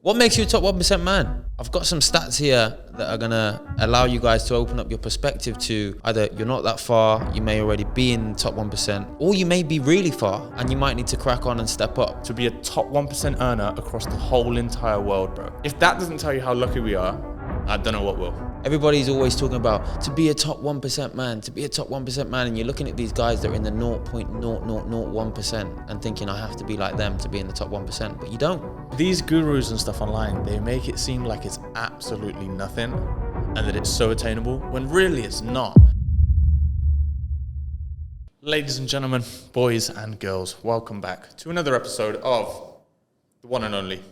What makes you a top 1% man? I've got some stats here that are gonna allow you guys to open up your perspective to either you're not that far, you may already be in top 1%, or you may be really far and you might need to crack on and step up. To be a top 1% earner across the whole entire world, bro. If that doesn't tell you how lucky we are, I don't know what will. Everybody's always talking about to be a top 1% man, to be a top 1% man, and you're looking at these guys that are in the 0.0001% and thinking I have to be like them to be in the top 1%, but you don't. These gurus and stuff online, they make it seem like it's absolutely nothing and that it's so attainable when really it's not. Ladies and gentlemen, boys and girls, welcome back to another episode of the one and only,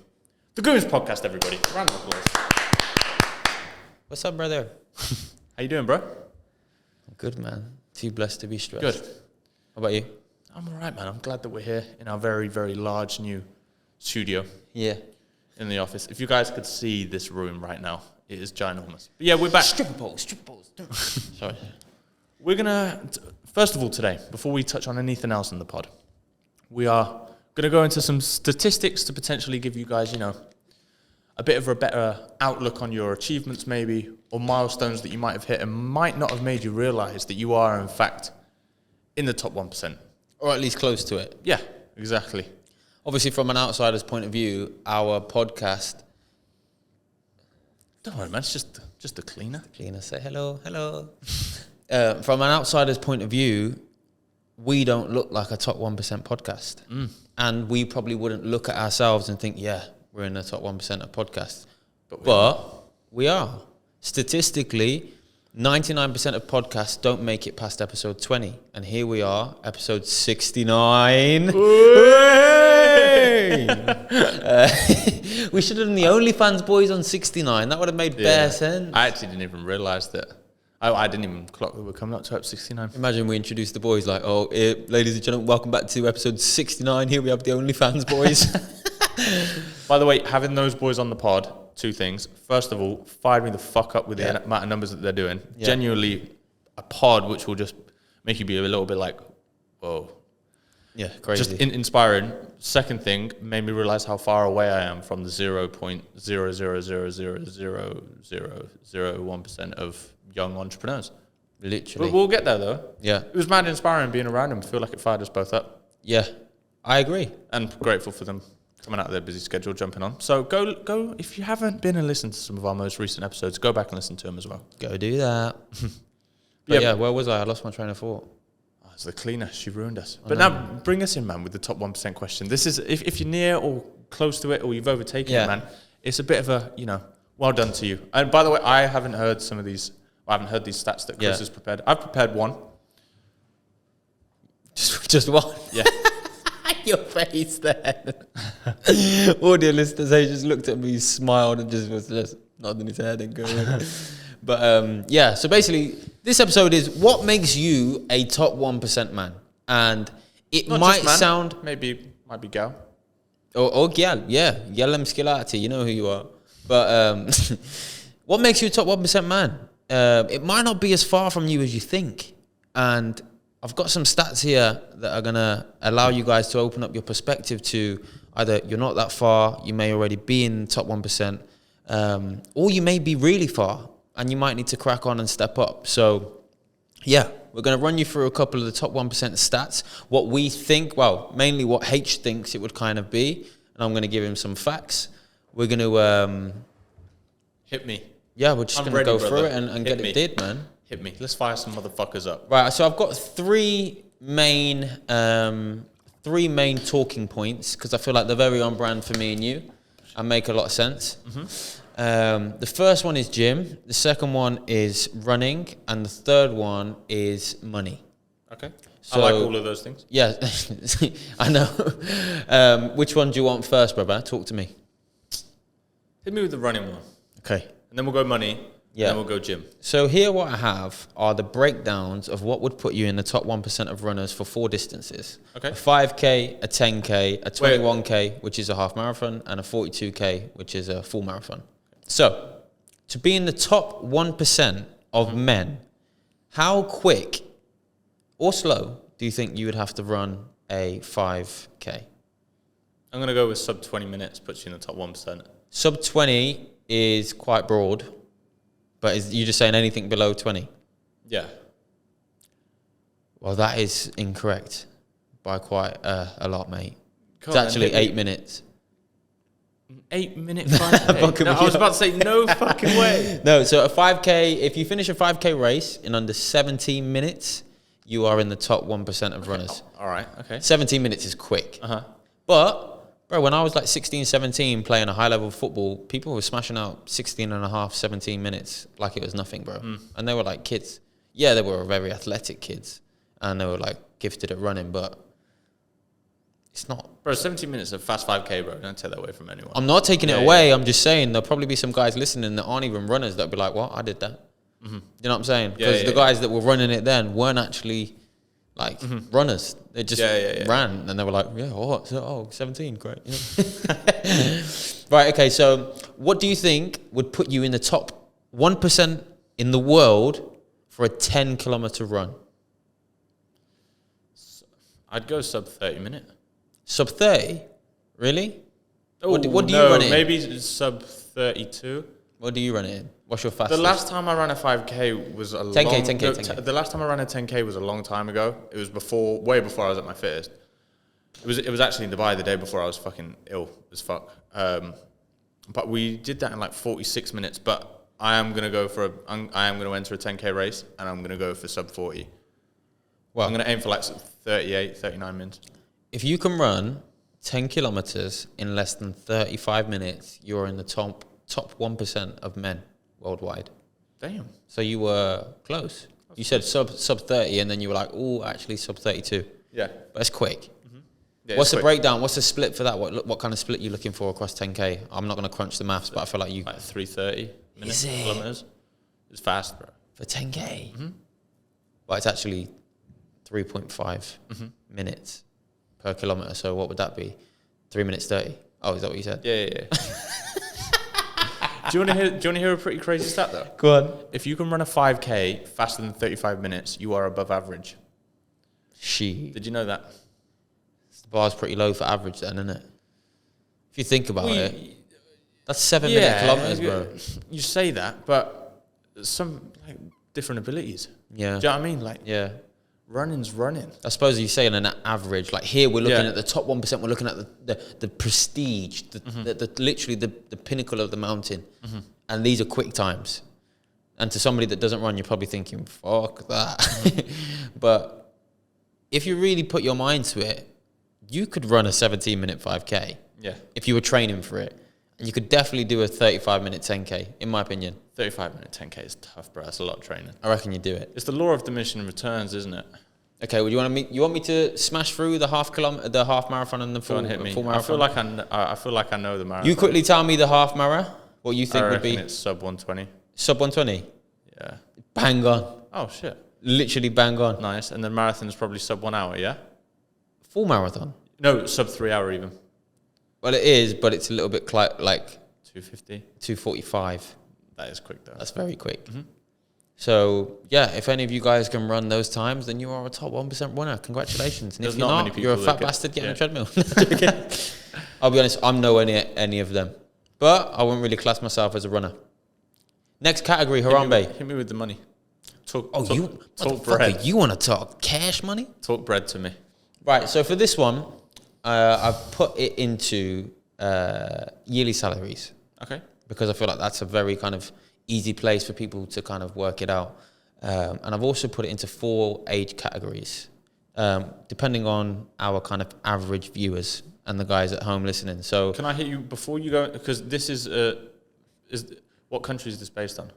the Gooms Podcast, everybody. Round of applause. What's up, brother? How you doing, bro? Good, man. Too blessed to be stressed. Good. How about you? I'm all right, man. I'm glad that we're here in our very, very large new studio. Yeah. In the office. If you guys could see this room right now, it is ginormous. But yeah, we're back. Stripper poles. Sorry. We're gonna, first of all today, before we touch on anything else in the pod, we are gonna go into some statistics to potentially give you guys, a bit of a better outlook on your achievements maybe, or milestones that you might have hit and might not have made you realize that you are in fact in the top 1%. Or at least close to it. Yeah, exactly. Obviously, from an outsider's point of view, our podcast... Don't worry, man, it's just a cleaner. Cleaner, say hello. From an outsider's point of view, we don't look like a top 1% podcast. And we probably wouldn't look at ourselves and think, yeah, we're in the top 1% of podcasts. But we are. Statistically, 99% of podcasts don't make it past episode 20. And here we are, episode 69. We should have done the OnlyFans boys on 69. That would have made bare sense. I actually didn't even realise that. I didn't even clock that we're coming up to episode 69. Imagine we introduced the boys like, ladies and gentlemen, welcome back to episode 69. Here we have the OnlyFans boys. By the way, having those boys on the pod, two things. First of all, fired me the fuck up with the amount of numbers that they're doing. Yeah. Genuinely a pod which will just make you be a little bit like, whoa. Yeah, crazy. Just inspiring. Second thing, made me realize how far away I am from the 0.0000001% of young entrepreneurs. Literally. But we'll get there though. Yeah. It was mad inspiring being around them. I feel like it fired us both up. Yeah, I agree. And grateful for them coming out of their busy schedule, jumping on. So go. If you haven't been and listened to some of our most recent episodes, go back and listen to them as well. Go do that. Yeah, where was I? I lost my train of thought. Oh, it's the cleaner. She ruined us. But now, bring us in, man, with the top 1% question. This is, if you're near or close to it or you've overtaken it, man, it's a bit of a, well done to you. And by the way, I haven't heard some of these, I haven't heard these stats that Chris has prepared. I've prepared one. Just one? Yeah. Your face then. Audio listeners, he just looked at me, smiled, and was just nodding his head and going. But so basically, this episode is what makes you a top 1% man, and it Not might man, sound might be gal. or gal, yeah, yellem skillati, you know who you are. But what makes you a top 1% man? It might not be as far from you as you think, and I've got some stats here that are going to allow you guys to open up your perspective to either you're not that far, you may already be in top 1%, or you may be really far and you might need to crack on and step up. So, yeah, we're going to run you through a couple of the top 1% stats, what we think, well, mainly what H thinks it would kind of be, and I'm going to give him some facts. We're going to... Hit me. Yeah, we're just going to go through it and get me. it did, man. Hit me. Let's fire some motherfuckers up. Right, so I've got three main talking points because I feel like they're very on brand for me and you and make a lot of sense. Mm-hmm. The first one is gym, the second one is running, and the third one is money. Okay. So, I like all of those things. Yeah, I know. Which one do you want first, brother? Talk to me. Hit me with the running one. Okay. And then we'll go money. Yeah. And then we'll go gym. So here what I have are the breakdowns of what would put you in the top 1% of runners for 4 distances. Okay. A 5K, a 10K, a 21K, which is a half marathon, and a 42K, which is a full marathon. So to be in the top 1% of men, how quick or slow do you think you would have to run a 5K? I'm going to go with sub 20 minutes, puts you in the top 1%. Sub 20 is quite broad, but you just saying anything below 20? Yeah. Well, that is incorrect by quite a lot, mate. Come It's on, actually hit me. 8 minutes. 8 minute 5K. No, I was about to say no fucking way. No, so a 5K, if you finish a 5K race in under 17 minutes, you are in the top 1% of runners. All right, okay. 17 minutes is quick. Uh-huh. But, bro, when I was like 16, 17 playing a high-level football, people were smashing out 16 and a half, 17 minutes like it was nothing, bro. And they were like kids. Yeah, they were very athletic kids, and they were like gifted at running, but it's not. Bro, 17 minutes of fast 5K, bro. Don't take that away from anyone. I'm not taking it away. I'm just saying there'll probably be some guys listening that aren't even runners that'll be like, "What? I did that." You know what I'm saying? Because the guys that were running it then weren't actually like runners. They just ran, and they were like, "Yeah, what? So, 17, great." You know? Right. Okay. So, what do you think would put you in the top 1% in the world for a 10-kilometer run? I'd go sub 30 minute. Sub 30? Really? Oh, what do you run it in? Maybe it's sub 32. What do you run it in? What's your fastest? The last time I ran a 5K was a 10K. The last time I ran a 10K was a long time ago. It was way before I was at my fittest. It was actually in Dubai the day before I was fucking ill as fuck. But we did that in like 46 minutes. But I am gonna enter a 10K race, and I'm gonna go for sub 40. Well, I'm gonna aim for like 38, 39 minutes. If you can run 10 kilometers in less than 35 minutes, you're in the top 1% of men worldwide. Damn. So you were close. You said sub 30, and then you were like, "Oh, actually sub 32." Yeah. But it's quick. Yeah, What's the breakdown? What's the split for that? What kind of split are you looking for across 10K? I'm not going to crunch the maths, but I feel like you... Like 3:30 minutes, Is it? kilometers. It's fast, bro. For 10K? Well, it's actually 3.5 minutes per kilometer. So what would that be? 3 minutes 30. Oh, is that what you said? Yeah. Do you want to hear a pretty crazy stat though? Go on. If you can run a 5K faster than 35 minutes, you are above average. Did you know that? The bar's pretty low for average then, isn't it? If you think about it, that's 7 minute kilometers, bro. You say that, but some like different abilities. Yeah. Do you know what I mean? Like, yeah. Running's running. I suppose you're saying an average. Like here, we're looking at the top 1%. We're looking at the prestige, the literally the pinnacle of the mountain. And these are quick times. And to somebody that doesn't run, you're probably thinking, "Fuck that." But if you really put your mind to it, you could run a 17-minute 5K. Yeah. If you were training for it. And you could definitely do a 35-minute 10K, in my opinion. 35-minute 10K is tough, bro. That's a lot of training. I reckon you do it. It's the law of diminishing returns, isn't it? Okay, well, you want me to smash through the half marathon and the full marathon? I feel like I know the marathon. You quickly tell me the half marathon. What you think would be? It's sub 120. Sub 120? Yeah. Bang on. Oh shit. Literally bang on. Nice. And the marathon is probably sub 1 hour, yeah? Full marathon? No, sub 3 hour even. Well, it is, but it's a little bit like 250. 2:45. That is quick though. That's very quick. So, yeah, if any of you guys can run those times, then you are a top 1% runner. Congratulations. And if you're not, you're a fat bastard getting a treadmill. I'll be honest, I'm nowhere near any of them. But I wouldn't really class myself as a runner. Next category, Harambe. Hit me with the money. Talk bread. You want to talk cash money? Talk bread to me. Right, so for this one, I've put it into yearly salaries. Okay. Because I feel like that's a very kind of easy place for people to kind of work it out. And I've also put it into 4 age categories, depending on our kind of average viewers and the guys at home listening. So can I hit you before you go? Because this is what country is this based on?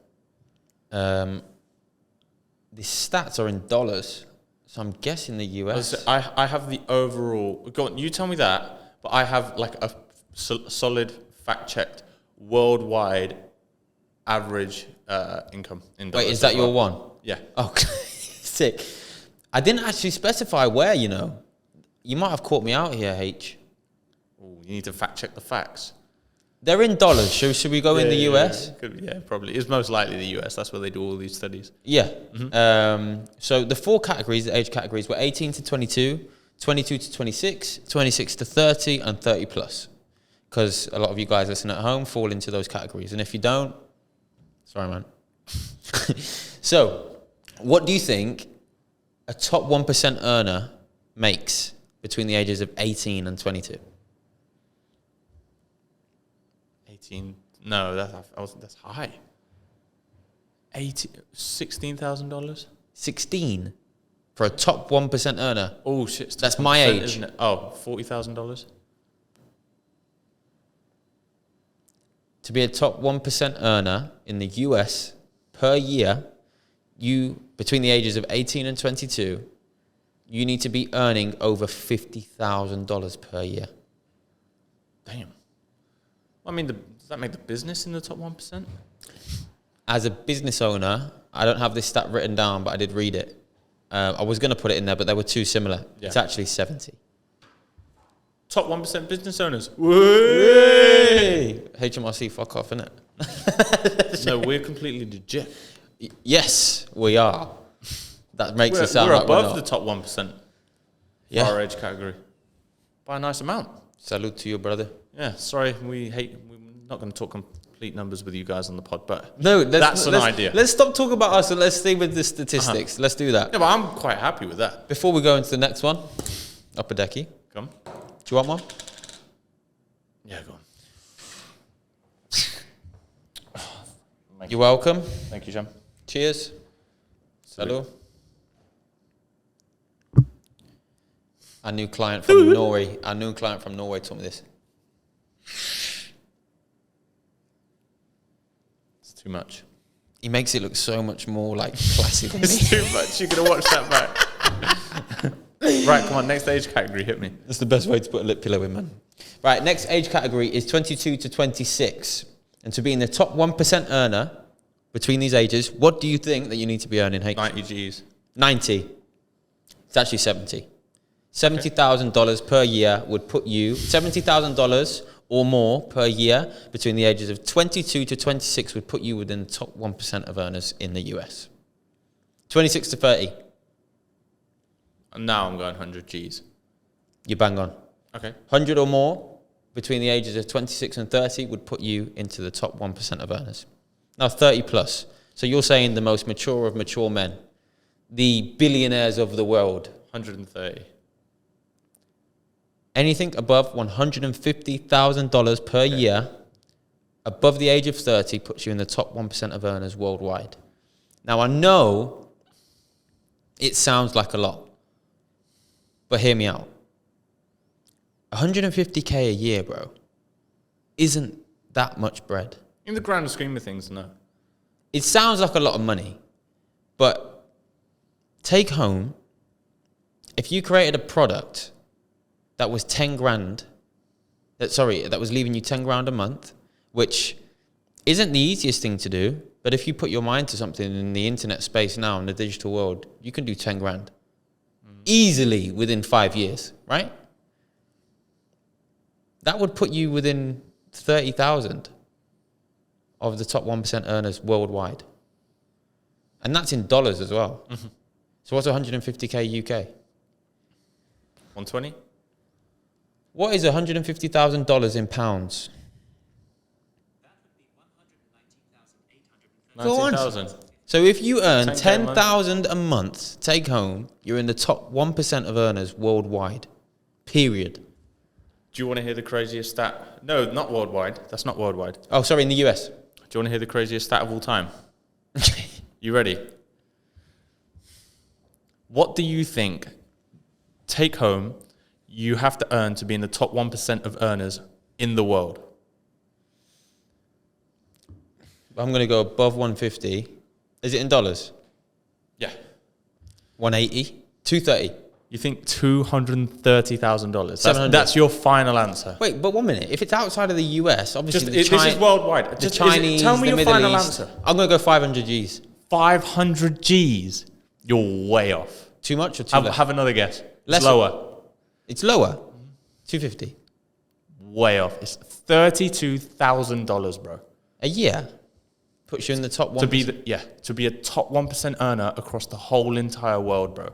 The stats are in dollars, so I'm guessing the US. I have the overall. Go on, you tell me that, but I have like a solid fact-checked worldwide average income in dollars. Wait, is that your one? Yeah. Oh, sick. I didn't actually specify where, you know. You might have caught me out here, H. Ooh, you need to fact-check the facts. They're in dollars. Should we go in the US? Yeah, probably. It's most likely the US. That's where they do all these studies. Yeah. So the 4 categories, the age categories, were 18 to 22, 22 to 26, 26 to 30, and 30 plus. because a lot of you guys listening at home fall into those categories. And if you don't, sorry, man. So, what do you think a top 1% earner makes between the ages of 18 and 22? 18. No, that's high. $16,000. 16 for a top 1% earner. Oh shit, that's my age. Isn't it? Oh, $40,000. To be a top 1% earner in the US per year, you between the ages of 18 and 22, you need to be earning over $50,000 per year. Damn. I mean, does that make the business in the top 1%? As a business owner, I don't have this stat written down, but I did read it. I was going to put it in there, but they were too similar. Yeah. It's actually 70. Top 1% business owners. Whey! HMRC, fuck off, innit? No, we're completely legit. Yes, we are. That makes it sound like we're above not. the top 1%. Yeah. Our age category. By a nice amount. Salute to you, brother. Yeah, sorry, we're not going to talk complete numbers with you guys on the pod, but no, that's an idea. Let's stop talking about us and let's stay with the statistics. Let's do that. Yeah, but I'm quite happy with that. Before we go into the next one, Upper Decky. Come. Do you want one? Yeah, go on. You're welcome. Thank you, Jam. Cheers. Hello. Our new client from Norway. Our new client from Norway told me this. It's too much. He makes it look so much more like classy than me. It's too much. You're gonna watch that back. Right, come on. Next age category, hit me. That's the best way to put a lip pillow in, man. Right, next age category is 22 to 26, and to be in the top 1% earner between these ages, what do you think that you need to be earning? 90 G's. 90. It's actually 70. $70,000 per year would put you, $70,000 or more per year between the ages of 22 to 26 would put you within the top 1% of earners in the US. 26 to 30. And now I'm going 100 G's. You bang on. Okay. 100 or more between the ages of 26 and 30 would put you into the top 1% of earners. Now 30 plus. So you're saying the most mature of mature men, the billionaires of the world. 130. Anything above $150,000 per year, above the age of 30, puts you in the top 1% of earners worldwide. Now, I know it sounds like a lot, but hear me out. 150K a year, bro, isn't that much bread. In the grand scheme of things, no. It sounds like a lot of money, but take home, if you created a product that was 10 grand, that was leaving you 10 grand a month, which isn't the easiest thing to do, but if you put your mind to something in the internet space now, in the digital world, you can do 10 grand easily within 5 years, right? That would put you within 30,000 of the top 1% earners worldwide. And that's in dollars as well. Mm-hmm. So what's 150K UK? 120? What is $150,000 in pounds? That would be 19,000. So if you earn 10K 10,000 a month, take home, you're in the top 1% of earners worldwide. Period. Do you want to hear the craziest stat? No, not worldwide. That's not worldwide. Oh, sorry, in the US. Do you want to hear the craziest stat of all time? You ready? What do you think, take home, you have to earn to be in the top 1% of earners in the world? I'm going to go above 150. Is it in dollars? Yeah. 180? 230? You think $230,000? 700. That's your final answer. Wait, but 1 minute. If it's outside of the US, obviously This is worldwide. The Chinese, tell me the your Middle final East. answer. I'm going to go 500 G's. 500 G's. You're way off. Too much or too less? Have another guess. Less. Lower. It's lower. 250. Way off. It's $32,000, bro. A year puts you in the top 1%. To be a top 1% earner across the whole entire world, bro.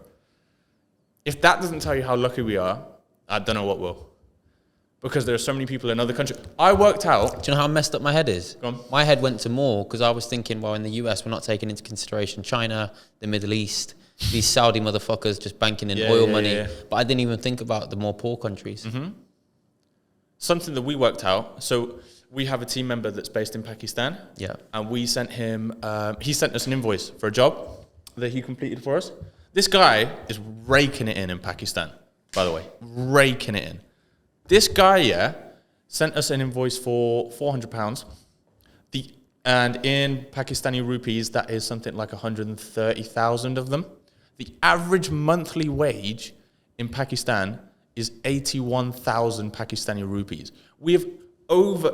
If that doesn't tell you how lucky we are, I don't know what will. because there are so many people in other countries. I worked out. Do you know how messed up my head is? Go on. My head went to more because I was thinking, well, in the US, we're not taking into consideration China, the Middle East, these Saudi motherfuckers just banking in oil money. Yeah. But I didn't even think about the more poor countries. Mm-hmm. Something that we worked out. So we have a team member that's based in Pakistan. Yeah. And we sent him, he sent us an invoice for a job that he completed for us. This guy is raking it in Pakistan, by the way. Raking it in. This guy, sent us an invoice for £400. And in Pakistani rupees, that is something like 130,000 of them. The average monthly wage in Pakistan is 81,000 Pakistani rupees. We have over,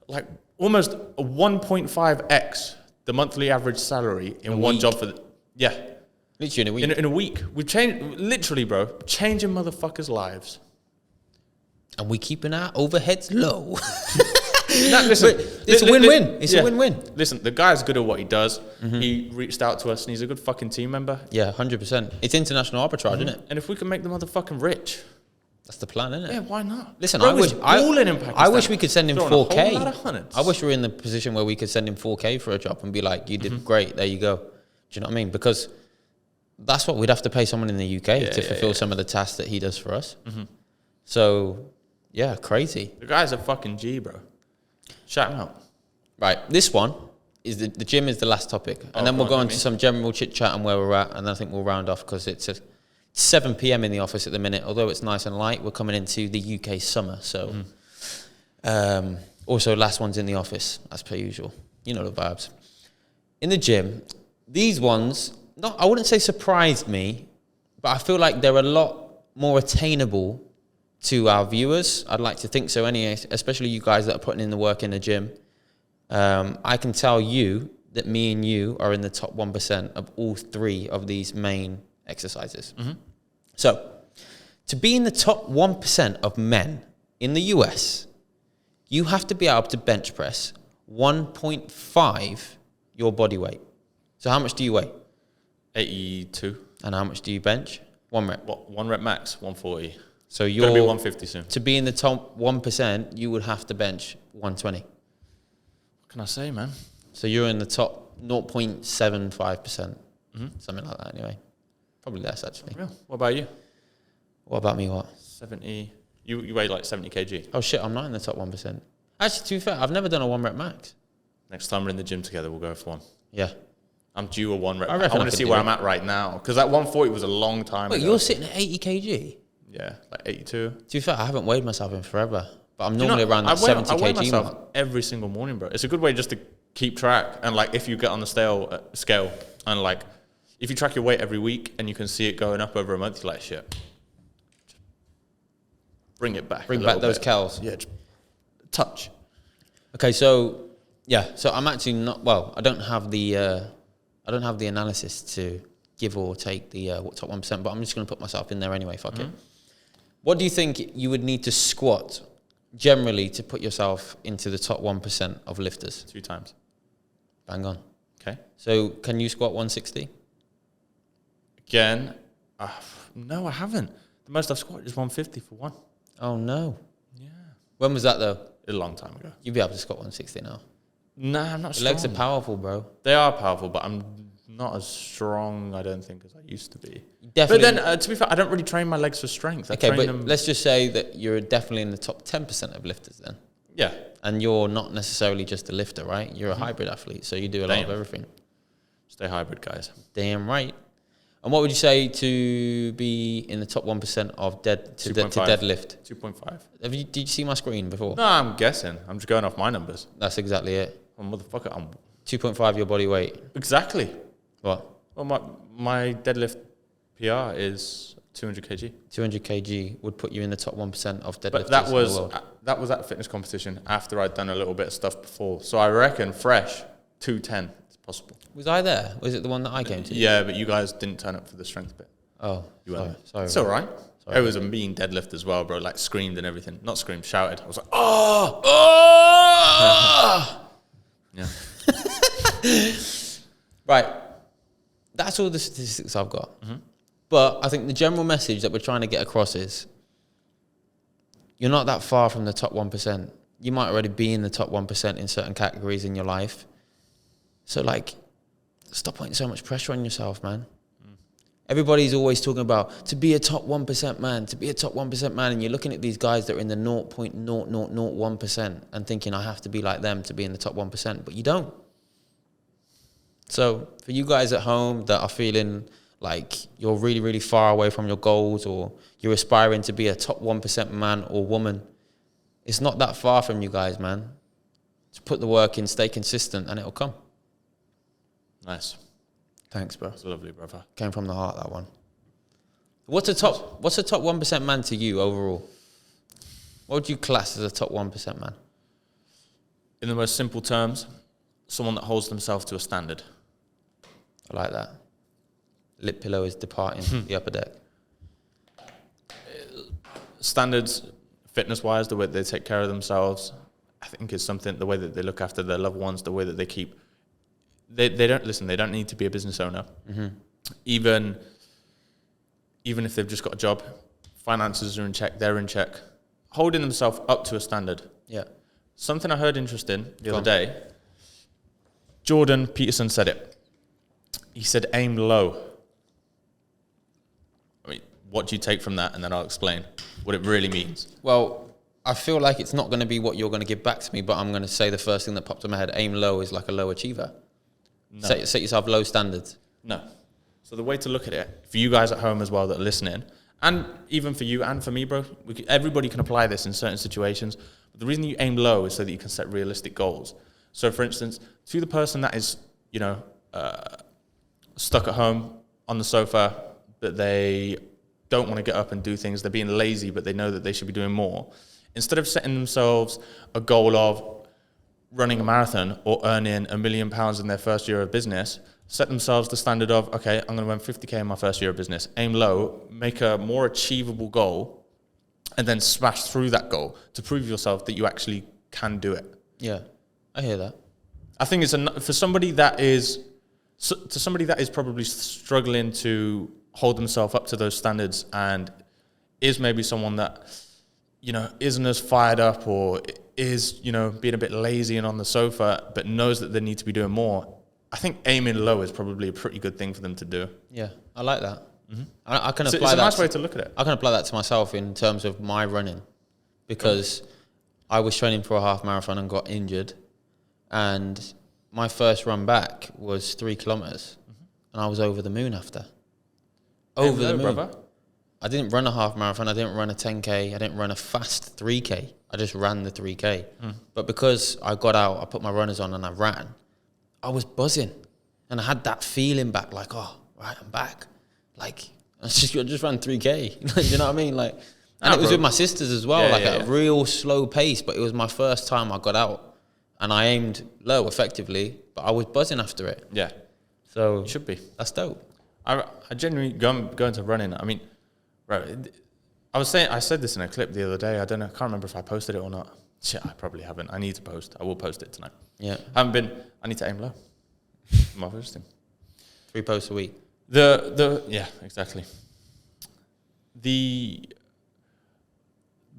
like, almost a 1.5x the monthly average salary in one job for Literally in a week. In a week. We've changed, literally, bro, changing motherfuckers' lives. And we keeping our overheads low. Listen, it's a win-win. It's a win-win. Listen, the guy's good at what he does. Mm-hmm. He reached out to us and he's a good fucking team member. Yeah, 100%. It's international arbitrage, isn't it? And if we can make the motherfucking rich. That's the plan, isn't it? Yeah, why not? Listen, bro, I wish we could send him 4K. I wish we were in the position where we could send him 4K for a job and be like, you did great, there you go. Do you know what I mean? Because that's what we'd have to pay someone in the UK to fulfill some of the tasks that he does for us. Mm-hmm. So, yeah, crazy. The guy's a fucking G, bro. Shout him out. Right, this one is the gym is the last topic. And then we'll go into some general chit-chat and where we're at, and then I think we'll round off because it's 7 p.m. in the office at the minute. Although it's nice and light, we're coming into the UK summer. So, also last one's in the office, as per usual. You know the vibes. In the gym, these ones, I wouldn't say surprised me, but I feel like they're a lot more attainable to our viewers. I'd like to think so anyway, especially you guys that are putting in the work in the gym. I can tell you that me and you are in the top 1% of all 3 of these main exercises. Mm-hmm. So, to be in the top 1% of men in the US, you have to be able to bench press 1.5 your body weight. So how much do you weigh? 82. And how much do you bench? 1 rep. What, 1 rep max? 140. So you're going to be 150 soon. To be in the top 1%, you would have to bench 120. What can I say, man? So you're in the top 0.75%. Something like that anyway. Probably less, actually. Yeah. What about you? What about me, what? 70. You weigh like 70 kg. Oh, shit, I'm not in the top 1%. Actually, to be fair, I've never done a 1 rep max. Next time we're in the gym together, we'll go for one. Yeah. I'm due a 1 rep. I want to see where I'm at right now. Because that 140 was a long time ago. Wait, you're sitting at 80 kg? Yeah, like 82. To be fair, I haven't weighed myself in forever. But I'm normally around that 70 kg myself mark. Every single morning, bro. It's a good way just to keep track. And like, if you get on the scale and like, if you track your weight every week and you can see it going up over a month, you're like, shit. Bring it back. Bring back those calories. Yeah, just touch. Okay, so yeah, so I'm actually not. Well, I don't have the analysis to give or take the top 1%, but I'm just going to put myself in there anyway. Fuck it. What do you think you would need to squat generally to put yourself into the top 1% of lifters? 2 times. Bang on. Okay. So can you squat 160? Again, no, I haven't. The most I've squatted is 150 for one. Oh no. Yeah. When was that though? A long time ago. You'd be able to squat 160 now. Nah, I'm not The strong. legs are powerful, bro. They are powerful, but I'm not as strong, I don't think, as I used to be. Definitely. But then, to be fair, I don't really train my legs for strength. Okay, but let's just say that you're definitely in the top 10% of lifters then. Yeah. And you're not necessarily just a lifter, right? You're a hybrid athlete, so you do a lot of everything. Stay hybrid, guys. Damn right. And what would you say to be in the top 1% of to deadlift? 2.5. Did you see my screen before? No, I'm guessing. I'm just going off my numbers. That's exactly it. Oh, motherfucker, 2.5 your body weight. Exactly. What? Well, my deadlift PR is 200 kg. 200 kg would put you in the top 1% of deadlifters But that in the world. was at a fitness competition after I'd done a little bit of stuff before. So I reckon fresh 210 is possible. Was I there? Was it the one that I came to? Yeah, but you guys didn't turn up for the strength bit. Oh, you weren't. Sorry. It's all right. It was a mean deadlift as well, bro. Like screamed and everything. Not screamed, shouted. I was like, oh, oh. Yeah. Right. That's all the statistics I've got. Mm-hmm. But I think the general message that we're trying to get across is you're not that far from the top 1%. You might already be in the top 1% in certain categories in your life. So, like, stop putting so much pressure on yourself, man. Everybody's always talking about to be a top 1% man, to be a top 1% man. And you're looking at these guys that are in the 0.0001% and thinking, I have to be like them to be in the top 1%. But you don't. So for you guys at home that are feeling like you're really, really far away from your goals, or you're aspiring to be a top 1% man or woman, it's not that far from you guys, man. Just put the work in, stay consistent, and it'll come. Nice. Thanks, bro. That's lovely, brother. Came from the heart, that one. What's a top 1% man to you overall? What would you class as a top 1% man? In the most simple terms, someone that holds themselves to a standard. I like that. Lip pillow is departing the upper deck. Standards, fitness-wise, the way they take care of themselves, I think is something, the way that they look after their loved ones, the way that they keep... They don't need to be a business owner. Mm-hmm. Even if they've just got a job, finances are in check, they're in check. Holding themselves up to a standard. Yeah. Something I heard interesting the other day, Jordan Peterson said it. He said, aim low. I mean, what do you take from that? And then I'll explain what it really means. Well, I feel like it's not going to be what you're going to give back to me, but I'm going to say the first thing that popped in my head. Aim low is like a low achiever. No. Set yourself low standards. No. So the way to look at it, for you guys at home as well that are listening, and even for you and for me, bro, everybody can apply this in certain situations. But the reason you aim low is so that you can set realistic goals. So, for instance, to the person that is, stuck at home on the sofa, that they don't want to get up and do things, they're being lazy, but they know that they should be doing more. Instead of setting themselves a goal of running a marathon or earning £1 million in their first year of business, set themselves the standard of, okay, I'm going to earn 50k in my first year of business. Aim low, make a more achievable goal, and then smash through that goal to prove yourself that you actually can do it. Yeah, I hear that. I think it's for somebody that is probably struggling to hold themselves up to those standards, and is maybe someone that, isn't as fired up, or is, being a bit lazy and on the sofa, but knows that they need to be doing more. I think aiming low is probably a pretty good thing for them to do. Yeah, I like that. Mm-hmm. I can apply that. It's a nice way to look at it. I can apply that to myself in terms of my running, because I was training for a half marathon and got injured, and my first run back was 3 kilometers, and I was over the moon after. Over the moon. Brother. I didn't run a half marathon. I didn't run a 10K. I didn't run a fast 3K. I just ran the 3K. But because I got out, I put my runners on and I ran, I was buzzing. And I had that feeling back, like, oh, right, I'm back. Like, I just ran 3K. You know what I mean? Like, and it was with my sisters as well, a real slow pace. But it was my first time I got out. And I aimed low effectively, but I was buzzing after it. Yeah. So it should be. That's dope. I genuinely go into running. I mean, right. I said this in a clip the other day. I can't remember if I posted it or not. Shit, I probably haven't. I need to post. I will post it tonight. Yeah. I need to aim low. My first thing. 3 posts a week. Yeah, exactly. The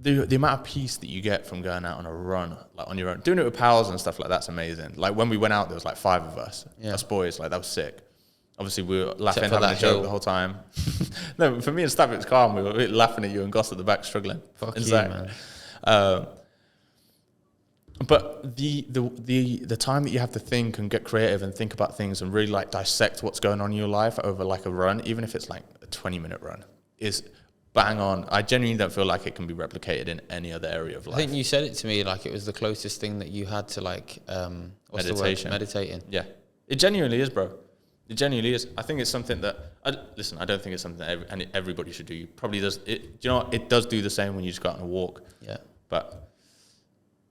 amount of peace that you get from going out on a run, like on your own, doing it with pals and stuff like that's amazing. Like when we went out, there was like 5 of us, us boys. Like that was sick. Obviously, we were laughing, having a joke the whole time. No, for me and Stav, it was calm. We were laughing at you and Goss at the back struggling. Fuck you, man. But the time that you have to think and get creative and think about things and really like dissect what's going on in your life over like a run, even if it's like a 20-minute run, is bang on. I genuinely don't feel like it can be replicated in any other area of life. I think you said it to me like it was the closest thing that you had to like meditation. Meditating. Yeah, it genuinely is, bro. It genuinely is. I think it's something that I don't think it's something that everybody should do. You probably does. Do you know what? It does do the same when you just go out on a walk. Yeah. But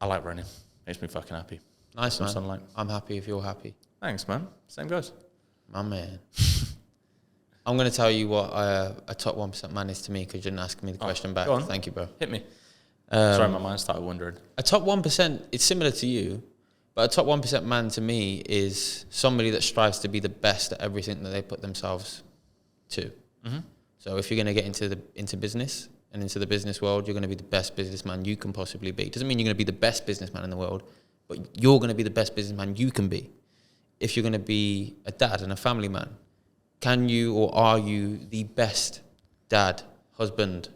I like running. Makes me fucking happy. Nice, man. Sunlight. I'm happy if you're happy. Thanks, man. Same goes. My man. I'm going to tell you what a top 1% man is to me, because you didn't ask me the question back. Go on. Thank you, bro. Hit me. Sorry, my mind started wandering. A top 1%, it's similar to you, but a top 1% man to me is somebody that strives to be the best at everything that they put themselves to. Mm-hmm. So if you're going to get into business, and into the business world, you're going to be the best businessman you can possibly be. Doesn't mean you're going to be the best businessman in the world, but you're going to be the best businessman you can be. If you're going to be a dad and a family man, can you or are you the best dad, husband,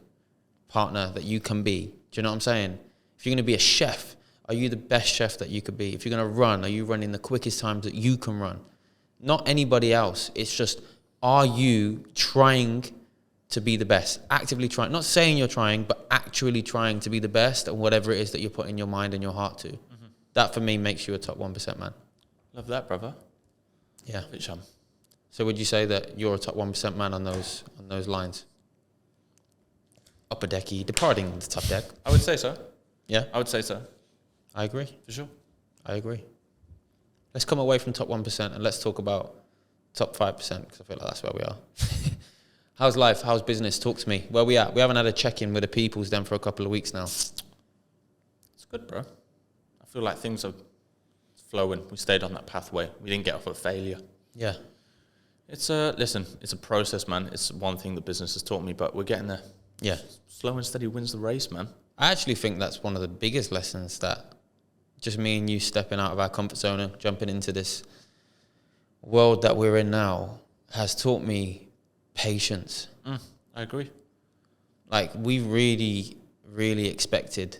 partner that you can be? Do you know what I'm saying? If you're going to be a chef, are you the best chef that you could be? If you're going to run, are you running the quickest times that you can run? Not anybody else. It's just, are you trying to be the best? Actively trying. Not saying you're trying, but actually trying to be the best at whatever it is that you're putting your mind and your heart to. Mm-hmm. That, for me, makes you a top 1% man. Love that, brother. Yeah. Bit chum. So would you say that you're a top 1% man on those lines? Upper decky, departing the top deck. I would say so. Yeah? I would say so. I agree. For sure. I agree. Let's come away from top 1% and let's talk about top 5%, because I feel like that's where we are. How's life? How's business? Talk to me. Where we at? We haven't had a check-in with the peoples then for a couple of weeks now. It's good, bro. I feel like things are flowing. We stayed on that pathway. We didn't get off of failure. Yeah. It's it's a process, man. It's one thing that business has taught me, but we're getting there. Yeah. Slow and steady wins the race, man. I actually think that's one of the biggest lessons, that just me and you stepping out of our comfort zone and jumping into this world that we're in now has taught me patience. I agree. Like, we really, really expected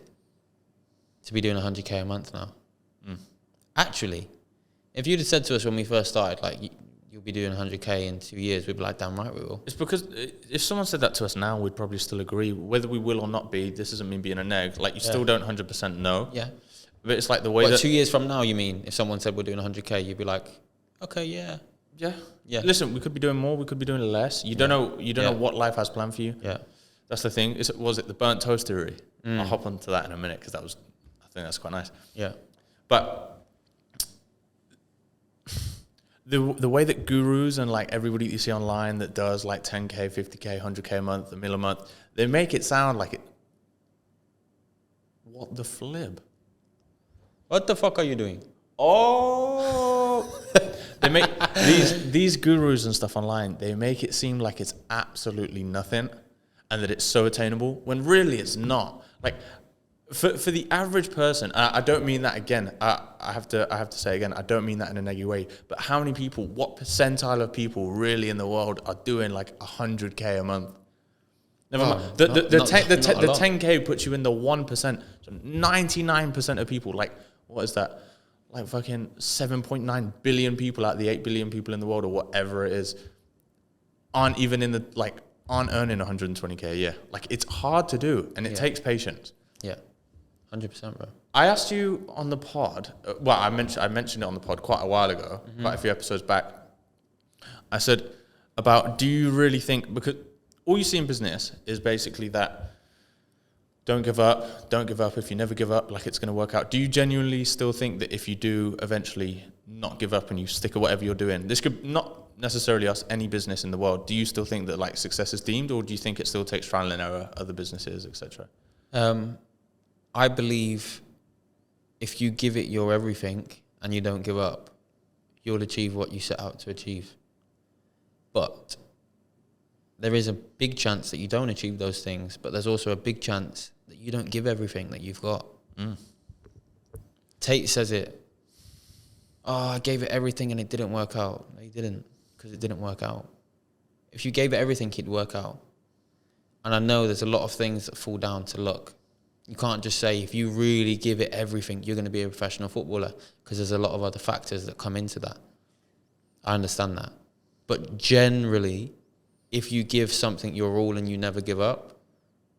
to be doing 100K a month now. Actually, if you'd have said to us when we first started, like, you'll be doing 100K in 2 years, we'd be like, damn right we will. It's because if someone said that to us now, we'd probably still agree. Whether we will or not be, this isn't me being a neg. Like, you still don't 100% know. Yeah. But it's like the way What, that... 2 years from now, you mean? If someone said we're doing 100K, you'd be like, okay, yeah. Yeah. Yeah. Listen, we could be doing more, we could be doing less. You don't know. You don't know what life has planned for you. Yeah. That's the thing. Was it the burnt toast theory? I'll hop onto that in a minute because I think that's quite nice. Yeah. But the way that gurus and like everybody that you see online that does like 10K, 50K, 100K a month, a mil a month, they make it sound like it. What the flip? What the fuck are you doing? Oh, they make these gurus and stuff online. They make it seem like it's absolutely nothing, and that it's so attainable when really it's not. Like for the average person, I don't mean that again. I have to say again, I don't mean that in a negative way. But how many people? What percentile of people really in the world are doing like 100K a month? Never mind. The 10K puts you in the 1%. So 99% of people, like, what is that? Like fucking 7.9 billion people out of the 8 billion people in the world or whatever it is, aren't even in the, like, aren't earning 120K a year. Like, it's hard to do, and it takes patience. Yeah, 100%, bro. I asked you on the pod, well, I mentioned it on the pod quite a while ago, quite a few episodes back. I said about, do you really think, because all you see in business is basically that don't give up if you never give up, like it's going to work out. Do you genuinely still think that if you do eventually not give up and you stick at whatever you're doing, this could not necessarily us, any business in the world, do you still think that like success is deemed, or do you think it still takes trial and error, other businesses, etc.? I believe if you give it your everything and you don't give up, you'll achieve what you set out to achieve. But there is a big chance that you don't achieve those things, but there's also a big chance that you don't give everything that you've got. Tate says it, I gave it everything and it didn't work out. No, you didn't, because it didn't work out. If you gave it everything, it'd work out. And I know there's a lot of things that fall down to luck. You can't just say if you really give it everything, you're going to be a professional footballer, because there's a lot of other factors that come into that. I understand that. But generally, if you give something your all and you never give up,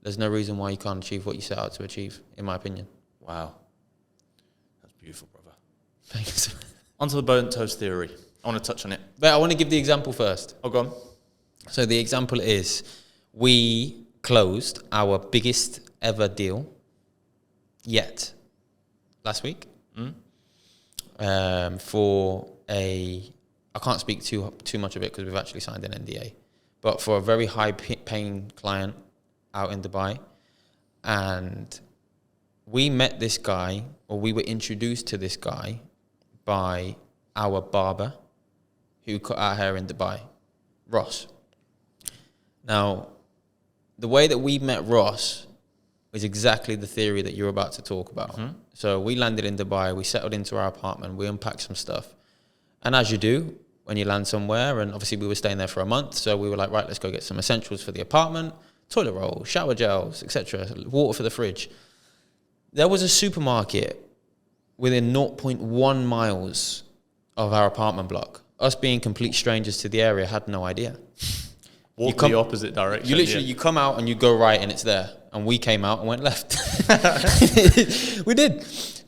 there's no reason why you can't achieve what you set out to achieve, in my opinion. Wow. That's beautiful, brother. Thanks. Onto the burnt toast theory. I want to touch on it. But I want to give the example first. Oh, go on. So the example is, we closed our biggest ever deal yet last week for I can't speak too much of it because we've actually signed an NDA, but for a very high paying client out in Dubai. And we met this guy, or we were introduced to this guy by our barber who cut our hair in Dubai, Ross. Now, the way that we met Ross is exactly the theory that you're about to talk about. So we landed in Dubai, we settled into our apartment, we unpacked some stuff. And as you do, when you land somewhere, and obviously we were staying there for a month, so we were like, right, let's go get some essentials for the apartment, toilet roll, shower gels, etc., water for the fridge. There was a supermarket within 0.1 miles of our apartment block. Us being complete strangers to the area had no idea. Walk the opposite direction. You literally, you come out and you go right and it's there. And we came out and went left. We did.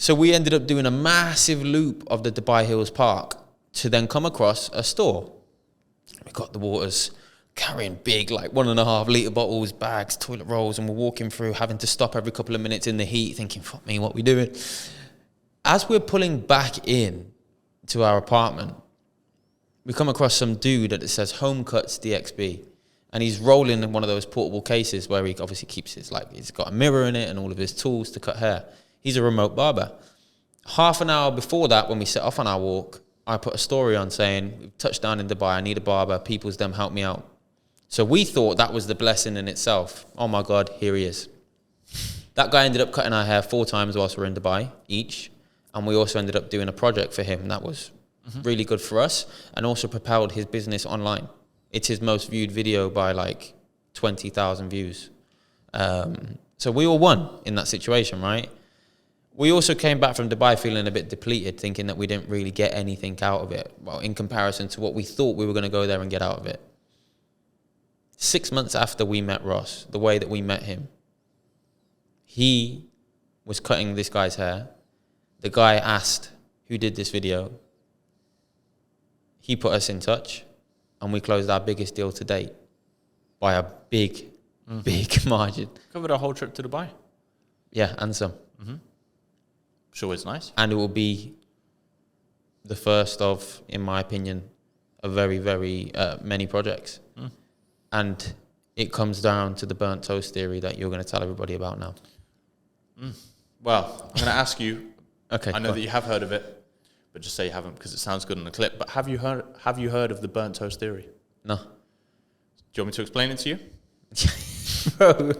So we ended up doing a massive loop of the Dubai Hills Park to then come across a store. We got the waters, carrying big, like 1.5 litre bottles, bags, toilet rolls, and we're walking through, having to stop every couple of minutes in the heat, thinking, fuck me, what we doing? As we're pulling back in to our apartment, we come across some dude that says Home Cuts DXB. And he's rolling in one of those portable cases where he obviously keeps his, like, he's got a mirror in it and all of his tools to cut hair. He's a remote barber. Half an hour before that, when we set off on our walk, I put a story on saying, we've touched down in Dubai, I need a barber, people's them help me out. So we thought that was the blessing in itself. Oh my God, here he is. That guy ended up cutting our hair 4 times whilst we were in Dubai each. And we also ended up doing a project for him that was really good for us and also propelled his business online. It's his most viewed video by like 20,000 views. So we all won in that situation, right? We also came back from Dubai feeling a bit depleted, thinking that we didn't really get anything out of it. Well, in comparison to what we thought we were going to go there and get out of it. 6 months after we met Ross, the way that we met him, he was cutting this guy's hair. The guy asked who did this video. He put us in touch. And we closed our biggest deal to date by a big margin. Covered a whole trip to Dubai. Yeah, and some. Sure, it's nice. And it will be the first of, in my opinion, a very, very many projects. And it comes down to the burnt toast theory that you're going to tell everybody about now. Well, I'm going to ask you. Okay. I know that you have heard of it. But just say you haven't because it sounds good in the clip. But have you heard of the burnt toast theory? No. Do you want me to explain it to you? Bro,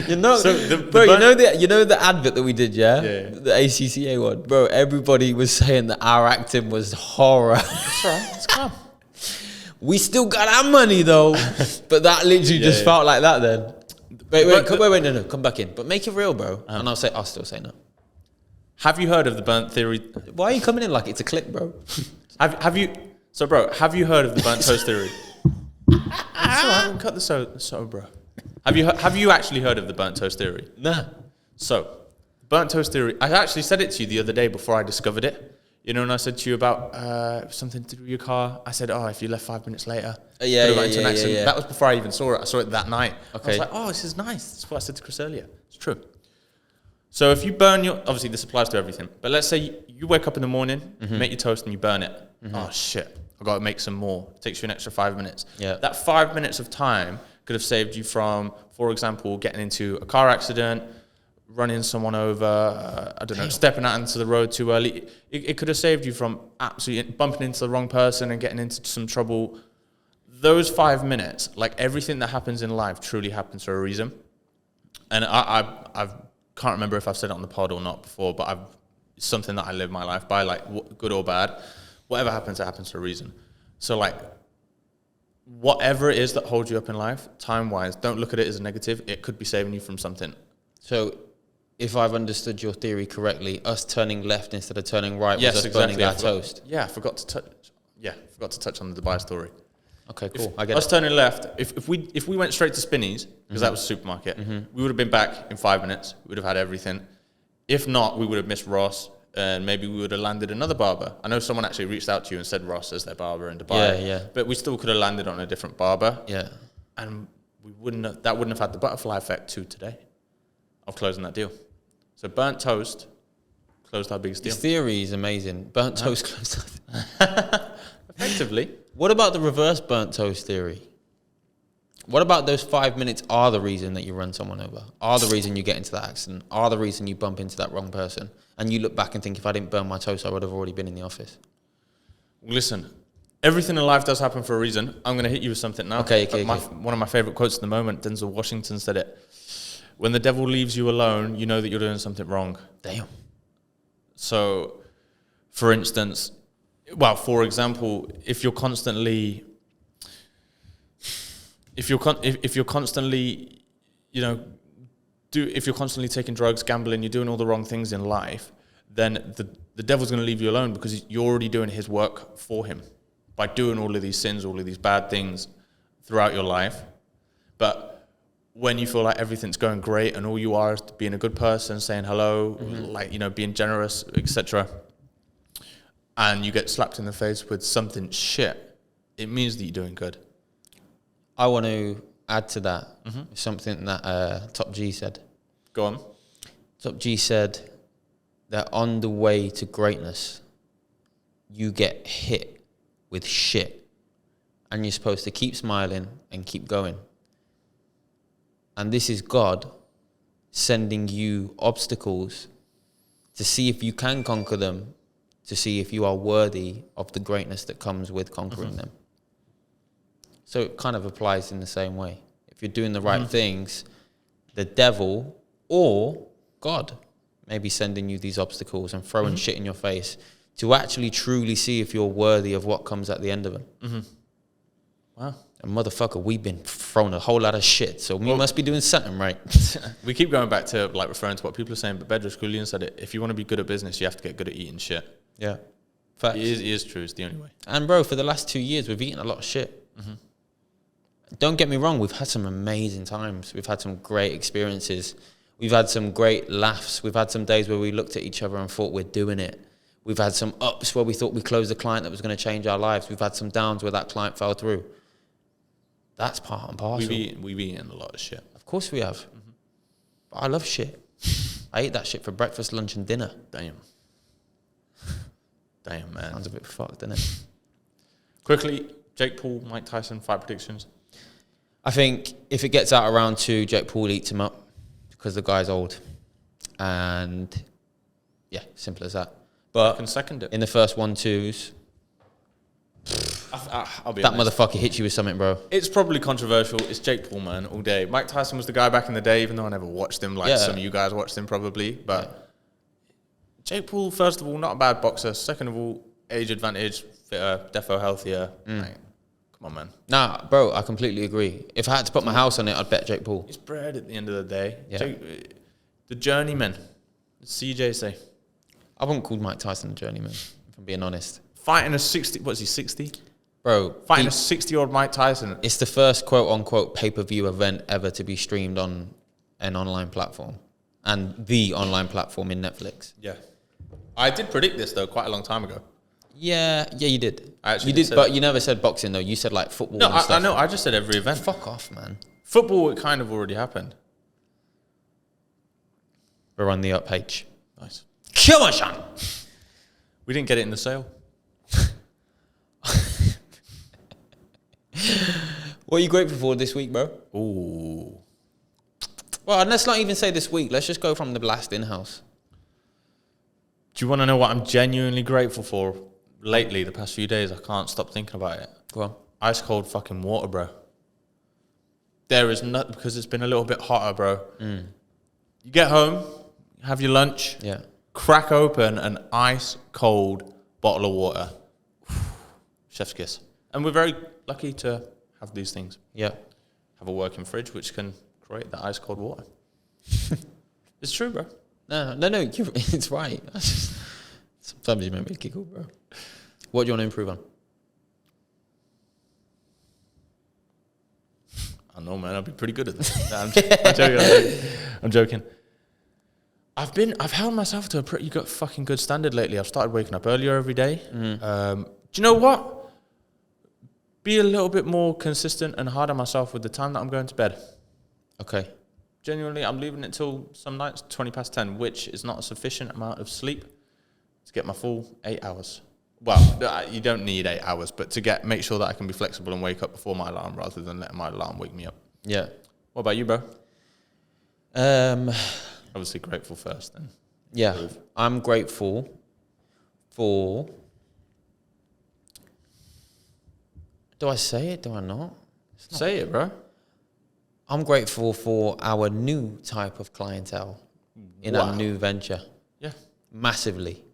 you know, so you know the advert that we did, yeah? The ACCA one, bro. Everybody was saying that our acting was horror. That's right. It's calm. We still got our money though, but that literally just felt like that. Then wait, no, come back in. But make it real, bro. And I'll still say no. Have you heard of the burnt theory? Why are you coming in like it's a clip, bro? have you heard of the burnt toast theory? I cut the so, bro. Have you actually heard of the burnt toast theory? Nah. So, burnt toast theory. I actually said it to you the other day before I discovered it. You know, and I said to you about something to do with your car. I said, if you left 5 minutes later, yeah. That was before I even saw it. I saw it that night. Okay. I was like, this is nice. That's what I said to Chris earlier. It's true. So if you burn obviously this applies to everything, but let's say you wake up in the morning, make your toast and you burn it. Oh shit, I've got to make some more. It takes you an extra 5 minutes. Yeah. That 5 minutes of time could have saved you from, for example, getting into a car accident, running someone over, stepping out into the road too early. It could have saved you from absolutely bumping into the wrong person and getting into some trouble. Those 5 minutes, like everything that happens in life truly happens for a reason. And I've can't remember if I've said it on the pod or not before, but it's something that I live my life by, like good or bad. Whatever happens, it happens for a reason. So like, whatever it is that holds you up in life, time-wise, don't look at it as a negative. It could be saving you from something. So if I've understood your theory correctly, us turning left instead of turning right was us burning our toast. Yeah, I forgot to touch on the Dubai story. Okay, cool. I get us it. Turning left, if we went straight to Spinneys, because that was a supermarket, we would have been back in 5 minutes. We would have had everything. If not, we would have missed Ross, and maybe we would have landed another barber. I know someone actually reached out to you and said Ross as their barber in Dubai. Yeah. But we still could have landed on a different barber. Yeah. And that wouldn't have had the butterfly effect to today of closing that deal. So burnt toast closed our biggest deal. This theory is amazing. Burnt toast closed our Effectively. What about the reverse burnt toast theory? What about those 5 minutes are the reason that you run someone over? Are the reason you get into that accident? Are the reason you bump into that wrong person? And you look back and think, if I didn't burn my toast, I would have already been in the office. Listen, everything in life does happen for a reason. I'm going to hit you with something now. Okay. One of my favorite quotes at the moment, Denzel Washington said it. When the devil leaves you alone, you know that you're doing something wrong. Damn. So, for example, if you're constantly, if you're constantly taking drugs, gambling, you're doing all the wrong things in life, then the devil's going to leave you alone because you're already doing his work for him by doing all of these sins, all of these bad things throughout your life. But when you feel like everything's going great and all you are is being a good person, saying hello, being generous, etc., and you get slapped in the face with something shit, it means that you're doing good. I want to add to that something that Top G said. Go on. Top G said that on the way to greatness, you get hit with shit, and you're supposed to keep smiling and keep going. And this is God sending you obstacles to see if you can conquer them, to see if you are worthy of the greatness that comes with conquering them. So it kind of applies in the same way. If you're doing the right things, the devil or God may be sending you these obstacles and throwing shit in your face to actually truly see if you're worthy of what comes at the end of them. Wow. And motherfucker, we've been thrown a whole lot of shit, so we must be doing something right. We keep going back to referring to what people are saying, but Bedros Keuilian said it, if you want to be good at business, you have to get good at eating shit. Yeah. Facts. It is true, it's the only way. And bro, for the last 2 years, we've eaten a lot of shit. Don't get me wrong, we've had some amazing times. We've had some great experiences. We've had some great laughs. We've had some days where we looked at each other and thought we're doing it. We've had some ups where we thought we closed a client that was going to change our lives. We've had some downs where that client fell through. That's part and parcel. We've eaten a lot of shit. Of course we have. But I love shit. I eat that shit for breakfast, lunch, and dinner. Damn, man. Sounds a bit fucked, doesn't it? Quickly, Jake Paul, Mike Tyson, fight predictions. I think if it gets out of round 2, Jake Paul eats him up because the guy's old. And, yeah, simple as that. But I can second it. in the first 1-2s, I'll be that honest. motherfucker hits you with something, bro. It's probably controversial. It's Jake Paul, man, all day. Mike Tyson was the guy back in the day, even though I never watched him like some of you guys watched him probably. But Jake Paul, first of all, not a bad boxer. Second of all, age advantage, fitter, defo healthier. Like, come on, man. Nah, bro, I completely agree. If I had to put my house on it, I'd bet Jake Paul. He's bred at the end of the day. Yeah. The journeyman. CJ say. I wouldn't call Mike Tyson a journeyman, if I'm being honest. Fighting a 60, what is he, 60? Bro, Fighting a 60-year-old Mike Tyson. It's the first quote-unquote pay-per-view event ever to be streamed on an online platform. And the online platform in Netflix. Yeah. I did predict this, though, quite a long time ago. Yeah, you did. I actually you did, said but that. you never said boxing, though. You said, like, football No, and stuff. I know. I just said every event. Fuck off, man. Football, it kind of already happened. We're on the up page. Nice. Come on, Sean! We didn't get it in the sale. What are you grateful for this week, bro? Ooh. Well, let's not even say this week. Let's just go from the blast in-house. Do you want to know what I'm genuinely grateful for lately, the past few days? I can't stop thinking about it. Go on. Ice cold fucking water, bro. There is not, because it's been a little bit hotter, bro. You get home, have your lunch, Yeah. crack open an ice cold bottle of water. Chef's kiss. And we're very lucky to have these things. Yeah. Have a working fridge which can create that ice cold water. It's true, bro. No, it's right. Sometimes you make me giggle, bro. What do you want to improve on? I know, man. I'll be pretty good at that. I'm joking. I've held myself to a pretty good, fucking good standard lately. I've started waking up earlier every day. Do you know what? Be a little bit more consistent and hard on myself with the time that I'm going to bed. Okay. Genuinely, I'm leaving it till some nights 20 past 10, which is not a sufficient amount of sleep to get my full 8 hours. Well, you don't need 8 hours, but to make sure that I can be flexible and wake up before my alarm rather than letting my alarm wake me up. Yeah. What about you, bro? Obviously grateful first then. Yeah. Improve. I'm grateful for Do I say it? Do I not? Say it, bro. I'm grateful for our new type of clientele in our new venture. Yeah. Massively.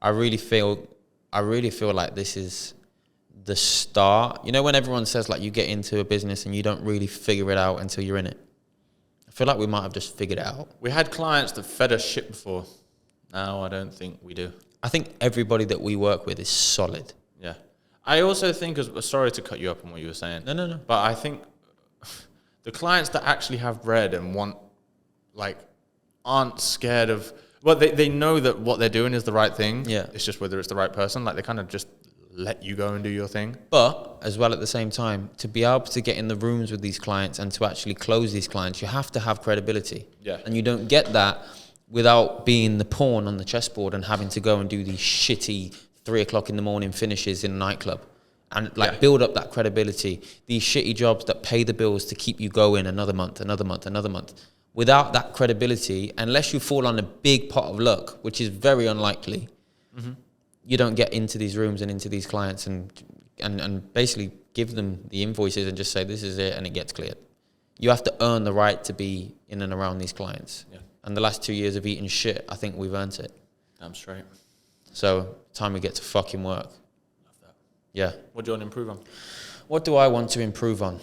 I really feel like this is the start. You know, when everyone says like you get into a business and you don't really figure it out until you're in it. I feel like we might have just figured it out. We had clients that fed us shit before. Now I don't think we do. I think everybody that we work with is solid. Yeah. I also think, sorry to cut you up on what you were saying. No. But I think the clients that actually have bread and want, like, aren't scared of, well, they know that what they're doing is the right thing. Yeah. It's just whether it's the right person. Like, they kind of just let you go and do your thing. But as well, at the same time, to be able to get in the rooms with these clients and to actually close these clients, you have to have credibility. Yeah. And you don't get that without being the pawn on the chessboard and having to go and do these shitty 3 o'clock in the morning finishes in a nightclub and build up that credibility. These shitty jobs that pay the bills to keep you going another month. Without that credibility, unless you fall on a big pot of luck, which is very unlikely, you don't get into these rooms and into these clients and basically give them the invoices and just say, this is it, and it gets cleared. You have to earn the right to be in and around these clients. Yeah. And the last 2 years of eating shit, I think we've earned it. Damn straight. So, time we get to fucking work. Love that. Yeah. What do you want to improve on? What do I want to improve on?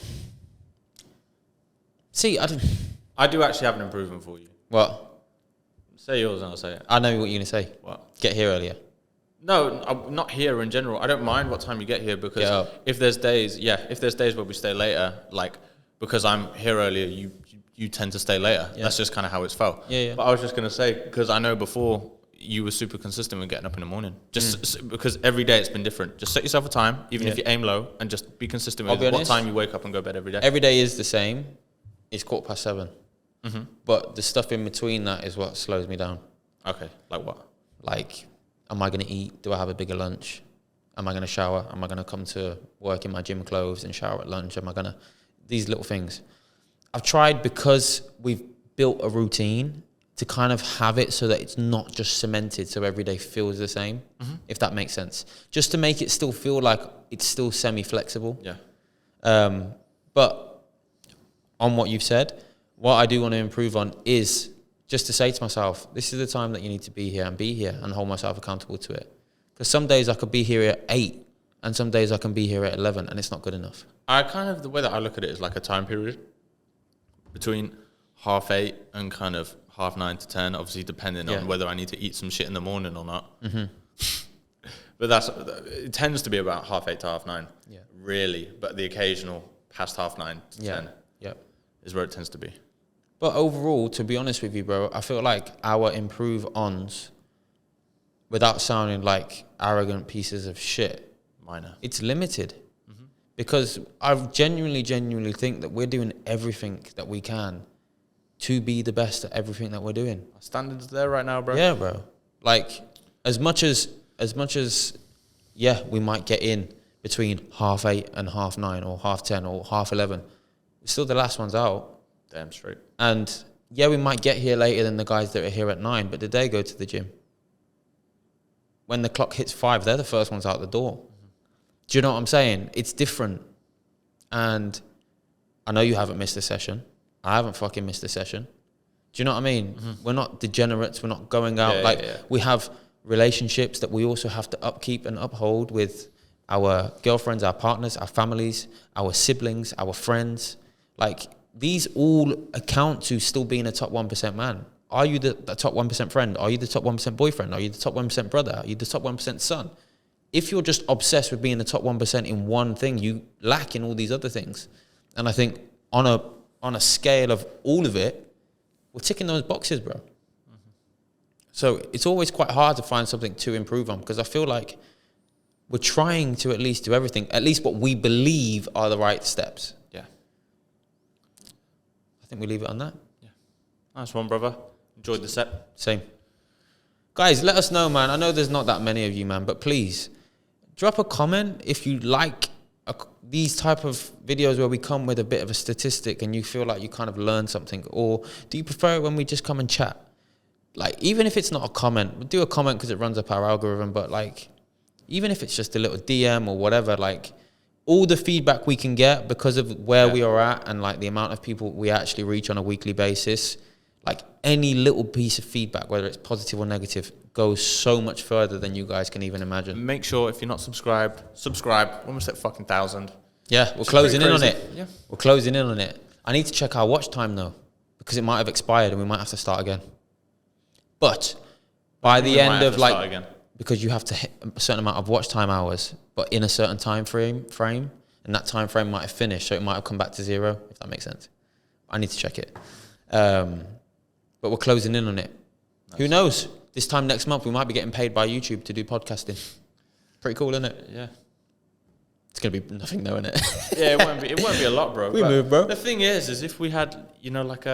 See, I do actually have an improvement for you. What? Say yours and I'll say it. I know what you're going to say. What? Get here earlier. No, I'm not here in general. I don't mind what time you get here because if there's days where we stay later, like because I'm here earlier, you tend to stay later. Yeah. That's just kind of how it's felt. Yeah. But I was just going to say, because I know before you were super consistent with getting up in the morning. Just because every day it's been different. Just set yourself a time, even if you aim low, and just be consistent with what time you wake up and go to bed every day. Every day is the same. It's 7:15. But the stuff in between that is what slows me down. Okay, like what? Like, am I going to eat? Do I have a bigger lunch? Am I going to shower? Am I going to come to work in my gym clothes and shower at lunch? Am I going to... These little things. I've tried, because we've built a routine, to kind of have it so that it's not just cemented so every day feels the same, if that makes sense. Just to make it still feel like it's still semi-flexible. Yeah. But on what you've said, what I do want to improve on is just to say to myself, this is the time that you need to be here and hold myself accountable to it. Because some days I could be here at 8 and some days I can be here at 11 and it's not good enough. The way that I look at it is like a time period between 8:30 and kind of 9:30 to 10, obviously depending on whether I need to eat some shit in the morning or not. But it tends to be about 8:30 to 9:30, really. But the occasional past 9:30 to 10 is where it tends to be. But overall, to be honest with you, bro, I feel like our improve-ons, without sounding like arrogant pieces of shit, minor, it's limited. Because I genuinely think that we're doing everything that we can to be the best at everything that we're doing. Our standards there right now, bro. Yeah, bro. Like, as much as we might get in between 8:30 and 9:30 or 10:30 or 11:30, we're still the last ones out. Damn straight. And we might get here later than the guys that are here at 9, but did they go to the gym? When the clock hits 5, they're the first ones out the door. Do you know what I'm saying? It's different. And I know you haven't missed a session. I haven't fucking missed a session. Do you know what I mean? We're not degenerates. We're not going out. We have relationships that we also have to upkeep and uphold with our girlfriends, our partners, our families, our siblings, our friends. Like, these all account to still being a top 1% man. Are you the top 1% friend? Are you the top 1% boyfriend? Are you the top 1% brother? Are you the top 1% son? If you're just obsessed with being the top 1% in one thing, you lack in all these other things. And I think on a scale of all of it, we're ticking those boxes, bro. So it's always quite hard to find something to improve on, because I feel like we're trying to at least do everything, at least what we believe are the right steps. Yeah. I think we leave it on that. Yeah. Nice one, brother. Enjoyed the set. Same. Guys, let us know, man. I know there's not that many of you, man, but please drop a comment if you like these type of videos where we come with a bit of a statistic and you feel like you kind of learn something, or do you prefer it when we just come and chat? Like, even if it's not a comment, we'll do a comment because it runs up our algorithm, but like, even if it's just a little DM or whatever, like, all the feedback we can get because of where we are at and like the amount of people we actually reach on a weekly basis, like any little piece of feedback, whether it's positive or negative, goes so much further than you guys can even imagine. Make sure if you're not subscribed, subscribe. Almost at fucking 1,000. Yeah, we're closing in on crazy. it. Yeah. We're closing in on it. I need to check our watch time though, because it might have expired and we might have to start again. But by the end of like, because you have to hit a certain amount of watch time hours, but in a certain time frame, and that time frame might have finished, so it might have come back to 0, if that makes sense. I need to check it. But we're closing in on it. Nice. Who knows? This time next month, we might be getting paid by YouTube to do podcasting. Pretty cool, isn't it? Yeah. It's going to be nothing though, isn't it? Yeah, it won't be a lot, bro. We move, bro. The thing is if we had, like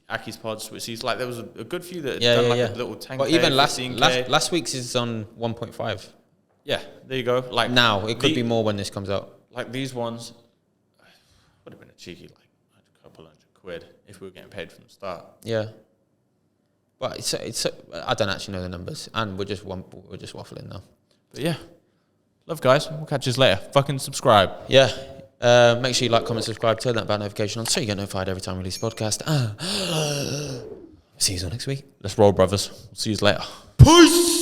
Aki's pods, which is like, there was a good few that had done a little 10K, but even last last week's is on 1.5. Yeah, there you go. Like now, it could be more when this comes out. Like these ones would have been a cheeky, like a couple £100 if we were getting paid from the start. Yeah. But it's I don't actually know the numbers, and we're just waffling now. But yeah, love guys. We'll catch you later. Fucking subscribe. Yeah. Make sure you like, comment, subscribe, turn that bell notification on so you get notified every time we release a podcast. See you all next week. Let's roll, brothers. We'll see you later. Peace.